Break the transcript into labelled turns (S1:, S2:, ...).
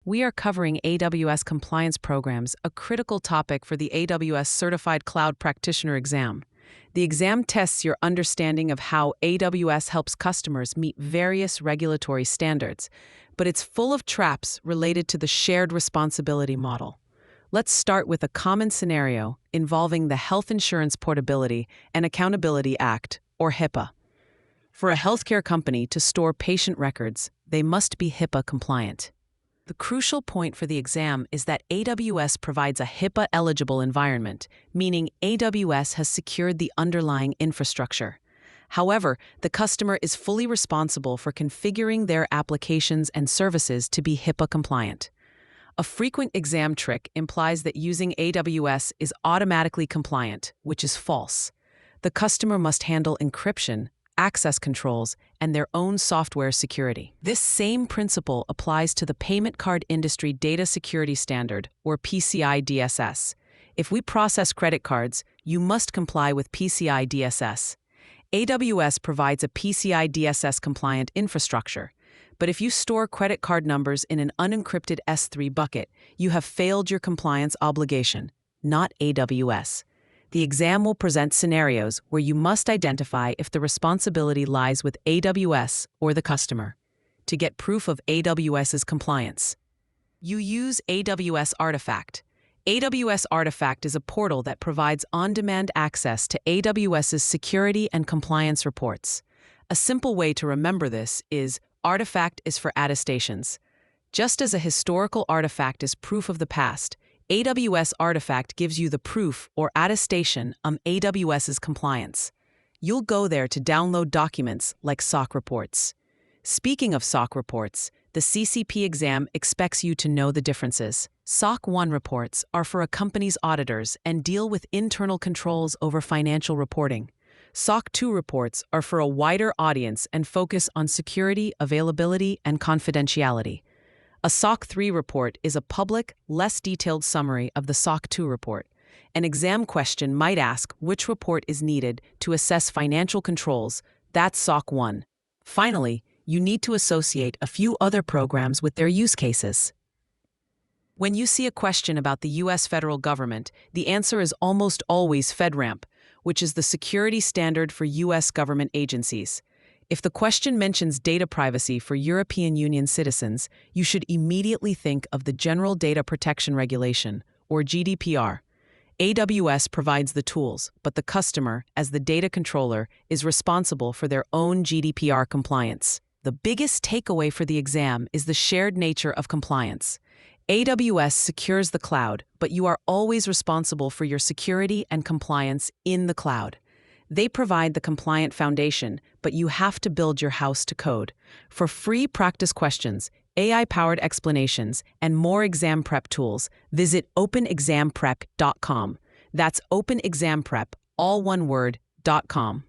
S1: we are covering AWS Compliance Programs, a critical topic for the AWS Certified Cloud Practitioner exam. The exam tests your understanding of how AWS helps customers meet various regulatory standards, but it's full of traps related to the shared responsibility model. Let's start with a common scenario involving the Health Insurance Portability and Accountability Act, or HIPAA. For a healthcare company to store patient records, they must be HIPAA compliant. The crucial point for the exam is that AWS provides a HIPAA-eligible environment, meaning AWS has secured the underlying infrastructure. However, the customer is fully responsible for configuring their applications and services to be HIPAA compliant. A frequent exam trick implies that using AWS is automatically compliant, which is false. The customer must handle encryption, access controls, and their own software security. This same principle applies to the Payment Card Industry Data Security Standard, or PCI DSS. If we process credit cards, you must comply with PCI DSS. AWS provides a PCI DSS compliant infrastructure, but if you store credit card numbers in an unencrypted S3 bucket, you have failed your compliance obligation, not AWS. The exam will present scenarios where you must identify if the responsibility lies with AWS or the customer. To get proof of AWS's compliance, you use AWS Artifact. AWS Artifact is a portal that provides on-demand access to AWS's security and compliance reports. A simple way to remember this is Artifact is for attestations. Just as a historical artifact is proof of the past, AWS Artifact gives you the proof or attestation on AWS's compliance. You'll go there to download documents like SOC reports. Speaking of SOC reports, the CCP exam expects you to know the differences. SOC 1 reports are for a company's auditors and deal with internal controls over financial reporting. SOC 2 reports are for a wider audience and focus on security, availability, and confidentiality. A SOC 3 report is a public, less detailed summary of the SOC 2 report. An exam question might ask which report is needed to assess financial controls. That's SOC 1. Finally, you need to associate a few other programs with their use cases. When you see a question about the U.S. federal government, the answer is almost always FedRAMP, which is the security standard for U.S. government agencies. If the question mentions data privacy for European Union citizens, you should immediately think of the General Data Protection Regulation, or GDPR. AWS provides the tools, but the customer, as the data controller, is responsible for their own GDPR compliance. The biggest takeaway for the exam is the shared nature of compliance. AWS secures the cloud, but you are always responsible for your security and compliance in the cloud. They provide the compliant foundation, but you have to build your house to code. For free practice questions, AI-powered explanations, and more exam prep tools, visit openexamprep.com. That's openexamprep, all one word, .com.